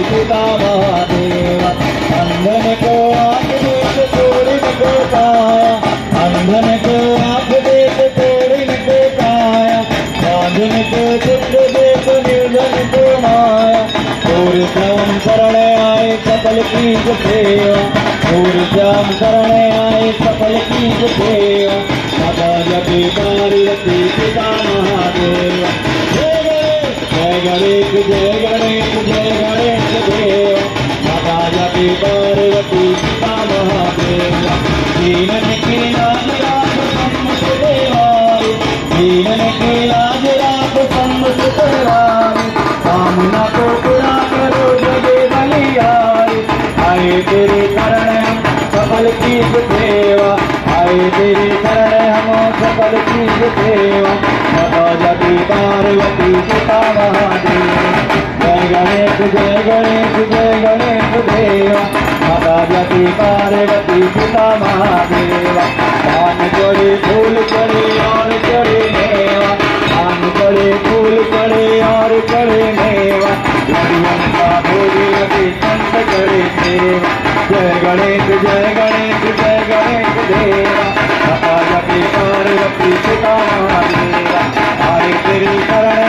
पिता महादेव। अंधन को आँख देख तोड़िन को काया, अंधन को आँख देख तोड़िन को काया, बांधन को चित्र देख निर्धन को माया। और श्याम शरण आए सकल कीज सेवा, और श्याम शरण आए सकल कीज सेवा। माता जपी पार्वती पिता महादेव। जय गणेश जय गणेश जय गणेश देव। माता जपी पार्वती पिता महादेव। दीनन की लाज राख सम्मुख देवारी, दीनन की लाज राख सम्मुख देवारी। कामना को पूरा करो जगे बलिहारी। आए तेरे शरण हम सकल कीज सेवा, आए तेरे शरण हम सकल कीज सेवा। माता जपी पार्वती पिता महादेव। जय गणेश जय गणेश जय गणेश देवा। माता जपी पार्वती पिता महादेव। पान चढ़े फूल चढ़े और चढ़े मेवा, पान चढ़े फूल चढ़े और चढ़े मेवा। हरिवंश का भोगी संत करे सेवा।